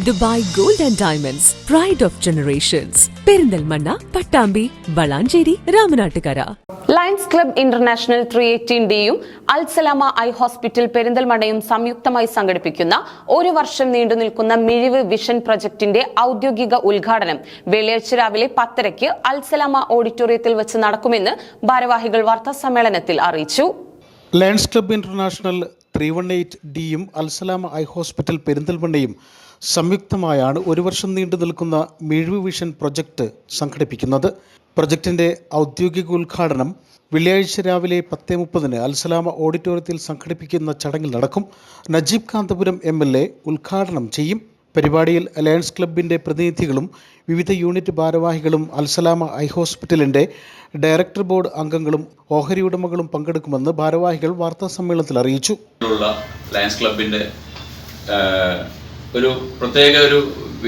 Dubai Gold and Diamonds, Pride of Generations. Perinthalmanna, Pattambi, Valanchery, Ramanattukara. Lions club international 318ഡിയും Al Salama eye hospital പെരിന്തൽമണ്ണയും സംയുക്തമായി സംഘടിപ്പിക്കുന്ന ഒരു വർഷം നീണ്ടുനിൽക്കുന്ന മിഴിവ് വിഷൻ പ്രൊജക്ടിന്റെ ഔദ്യോഗിക ഉദ്ഘാടനം വെള്ളിയാഴ്ച രാവിലെ 10:30 അൽസലാമ ഓഡിറ്റോറിയത്തിൽ വെച്ച് നടക്കുമെന്ന് ഭാരവാഹികൾ വാർത്താസമ്മേളനത്തിൽ അറിയിച്ചു. ലയൺസ് ക്ലബ് ഇന്റർനാഷണൽ 318ഡിയും അൽസലാമ ഐ ഹോസ്പിറ്റൽ പെരിന്തൽമണ്ണയും സംയുക്തമായാണ് ഒരു വർഷം നീണ്ടു നിൽക്കുന്ന മിഴിവ് വിഷൻ പ്രൊജക്ട് സംഘടിപ്പിക്കുന്നത്. പ്രൊജക്ടിൻ്റെ ഔദ്യോഗിക ഉദ്ഘാടനം വെള്ളിയാഴ്ച രാവിലെ 10:30 അൽസലാമ ഓഡിറ്റോറിയത്തിൽ സംഘടിപ്പിക്കുന്ന ചടങ്ങിൽ നടക്കും. നജീബ് കാന്തപുരം MLA ഉദ്ഘാടനം ചെയ്യും. പരിപാടിയിൽ ലയൺസ് ക്ലബിൻ്റെ പ്രതിനിധികളും വിവിധ യൂണിറ്റ് ഭാരവാഹികളും അൽസലാമ ഐ ഹോസ്പിറ്റലിൻ്റെ ഡയറക്ടർ ബോർഡ് അംഗങ്ങളും ഓഹരി ഉടമകളും പങ്കെടുക്കുമെന്ന് ഭാരവാഹികൾ വാർത്താസമ്മേളനത്തിൽ അറിയിച്ചു. ലയൺസ് ക്ലബിൻ്റെ ഒരു പ്രത്യേക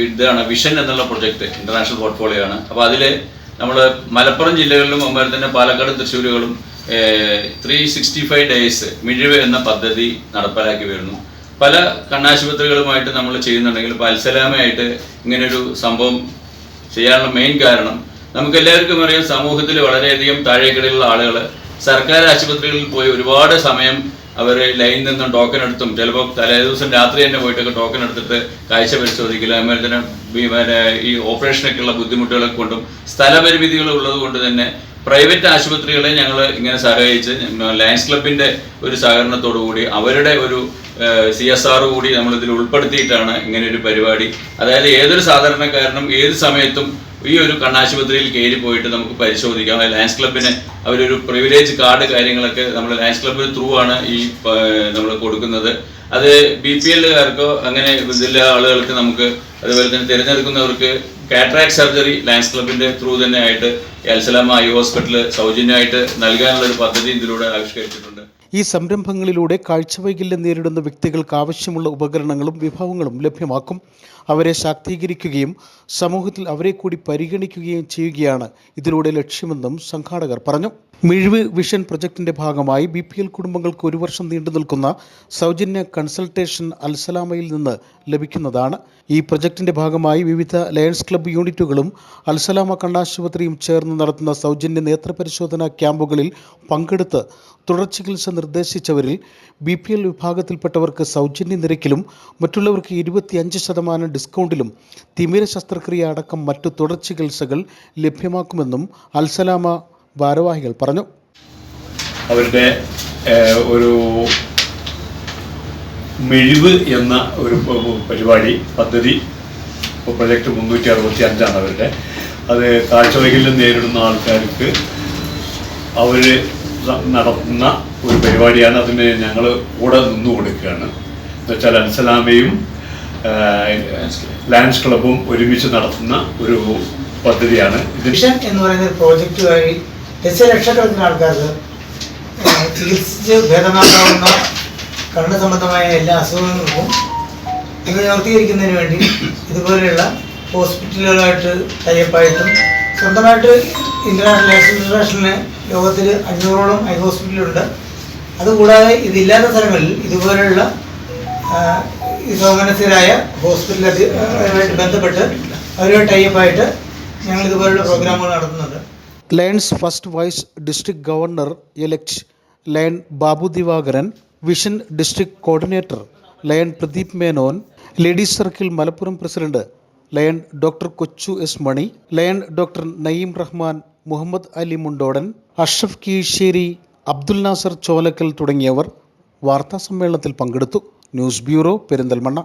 ഇതാണ് വിഷൻ എന്നുള്ള പ്രൊജക്റ്റ്, ഇന്റർനാഷണൽ പോർട്ട്ഫോളിയോ ആണ്. അപ്പോൾ അതിൽ നമ്മൾ മലപ്പുറം ജില്ലകളിലും അതുപോലെ തന്നെ പാലക്കാട് തൃശ്ശൂരുകളും 365 ഡേയ്സ് മിഴിവ് എന്ന പദ്ധതി നടപ്പിലാക്കി വരുന്നു. പല കണ്ണാശുപത്രികളുമായിട്ട് നമ്മൾ ചെയ്യുന്നുണ്ടെങ്കിൽ ഇപ്പോൾ അൽസലാമയായിട്ട് ഇങ്ങനൊരു സംഭവം ചെയ്യാനുള്ള മെയിൻ കാരണം നമുക്കെല്ലാവർക്കും അറിയാം, സമൂഹത്തിൽ വളരെയധികം താഴേക്കിടയിലുള്ള ആളുകൾ സർക്കാർ ആശുപത്രികളിൽ പോയി ഒരുപാട് സമയം അവർ ലൈനിൽ നിന്നും ടോക്കൺ എടുത്തും ചിലപ്പോൾ തലേദിവസം രാത്രി തന്നെ പോയിട്ടൊക്കെ ടോക്കൺ എടുത്തിട്ട് കാഴ്ച പരിശോധിക്കില്ല. അതുപോലെ തന്നെ ഈ ഓപ്പറേഷനൊക്കെയുള്ള ബുദ്ധിമുട്ടുകളെ കൊണ്ടും സ്ഥലപരിമിതികൾ ഉള്ളത് കൊണ്ട് തന്നെ പ്രൈവറ്റ് ആശുപത്രികളെ ഞങ്ങൾ ഇങ്ങനെ സഹായിച്ച് ലയൺസ് ക്ലബിൻ്റെ ഒരു സഹകരണത്തോടു കൂടി അവരുടെ ഒരു CSR കൂടി നമ്മളിതിൽ ഉൾപ്പെടുത്തിയിട്ടാണ് ഇങ്ങനെ ഒരു പരിപാടി. അതായത് ഏതൊരു സാധാരണക്കാരനും ഏത് സമയത്തും ഈ ഒരു കണ്ണാശുപത്രിയിൽ കയറി പോയിട്ട് നമുക്ക് പരിശോധിക്കാം. ലയൺസ് ക്ലബിന് അവരൊരു പ്രിവിലേജ് കാർഡ് കാര്യങ്ങളൊക്കെ നമ്മൾ ലയൺസ് ക്ലബിന് ത്രൂ ആണ് ഈ നമ്മൾ കൊടുക്കുന്നത്. അത് BPLകാർക്കോ അങ്ങനെ ഇതിലെ ആളുകൾക്ക് നമുക്ക് അതുപോലെ തന്നെ തിരഞ്ഞെടുക്കുന്നവർക്ക് കാറ്ററാക്ട് സർജറി ലയൺസ് ക്ലബിൻ്റെ ത്രൂ തന്നെ ആയിട്ട് അൽസലാമ ഐ ഹോസ്പിറ്റൽ സൗജന്യമായിട്ട് നൽകാനുള്ളൊരു പദ്ധതി ഇതിലൂടെ ആവിഷ്കരിച്ചിട്ടുണ്ട്. ഈ സംരംഭങ്ങളിലൂടെ കാഴ്ചവൈകല്യം നേരിടുന്ന വ്യക്തികൾക്ക് ആവശ്യമുള്ള ഉപകരണങ്ങളും വിഭവങ്ങളും ലഭ്യമാക്കും. അവരെ ശാക്തീകരിക്കുകയും സമൂഹത്തിൽ അവരെ കൂടി പരിഗണിക്കുകയും ചെയ്യുകയാണ് ഇതിലൂടെ ലക്ഷ്യമെന്നും സംഘാടകർ പറഞ്ഞു. മിഴിവ് വിഷൻ പ്രൊജക്ടിന്റെ ഭാഗമായി BPL കുടുംബങ്ങൾക്ക് ഒരു വർഷം നീണ്ടു നിൽക്കുന്ന സൗജന്യ കൺസൾട്ടേഷൻ അൽസലാമയിൽ നിന്ന് ലഭിക്കുന്നതാണ്. ഈ പ്രൊജക്ടിന്റെ ഭാഗമായി വിവിധ ലയൺസ് ക്ലബ്ബ് യൂണിറ്റുകളും അൽസലാമ കണ്ണാശുപത്രിയും ചേർന്ന് നടത്തുന്ന സൗജന്യ നേത്രപരിശോധനാ ക്യാമ്പുകളിൽ പങ്കെടുത്ത് തുടർ ചികിത്സ നിർദ്ദേശിച്ചവരിൽ BPL വിഭാഗത്തിൽപ്പെട്ടവർക്ക് സൗജന്യ നിരക്കിലും മറ്റുള്ളവർക്ക് 25% ഡിസ്കൗണ്ടിലും തിമിര ശസ്ത്രക്രിയ അടക്കം മറ്റു തുടർ ചികിത്സകൾ ലഭ്യമാക്കുമെന്നും അൽസലാമ ഭാരവാഹികൾ പറഞ്ഞു. അവരുടെ ഒരു മിഴിവ് എന്ന ഒരു പരിപാടി പദ്ധതി പ്രൊജക്റ്റ് 365 അവരുടെ. അത് കാഴ്ചവൈകല്യം നേരിടുന്ന ആൾക്കാർക്ക് അവർ നടത്തുന്ന ഒരു പരിപാടിയാണ്. അതിന് ഞങ്ങൾ കൂടെ നിന്നു കൊടുക്കുകയാണ്. എന്നുവെച്ചാൽ അൽസലാമയും ലയൺസ് ക്ലബും ഒരുമിച്ച് നടത്തുന്ന ഒരു പദ്ധതിയാണ് ഇത്. വിഷൻ എന്ന് പറയുന്ന പ്രോജക്റ്റ് വഴി ദശലക്ഷക്കണക്കിന് ആൾക്കാർക്ക് ചികിത്സിച്ച് ഭേദമാക്കാവുന്ന കണ്ണ് സംബന്ധമായ എല്ലാ അസുഖങ്ങൾക്കും ഇത് നിവർത്തീകരിക്കുന്നതിന് വേണ്ടി ഇതുപോലെയുള്ള ഹോസ്പിറ്റലുകളായിട്ട് ടൈപ്പായിട്ടും സ്വന്തമായിട്ട് ഇന്റർനാഷണലിന് ലോകത്തിൽ 500ഓളം ഐ ഹോസ്പിറ്റലുണ്ട്. അതുകൂടാതെ ഇതില്ലാത്ത സ്ഥലങ്ങളിൽ ഇതുപോലെയുള്ള ഈ സൗമനസ്യരായ ഹോസ്പിറ്റലുമായിട്ട് ബന്ധപ്പെട്ട് അവരുമായി ടൈപ്പായിട്ട് ഞങ്ങൾ ഇതുപോലുള്ള പ്രോഗ്രാമുകൾ നടത്തുന്നുണ്ട്. Lions first vice district governor elect Lion Babu Divakaran, vision district coordinator Lion Pradeep Menon, ladies circle Malappuram president Lion doctor Kochu S Mani, Lion doctor Naeem Rahman, Muhammad Ali Mundodan, Ashraf Keezhsseri, Abdul Nasser Cholakkal തുടങ്ങിയവർ വാർത്താസമ്മേളനത്തിൽ പങ്കെടുത്തു. News bureau, Perinthalmanna.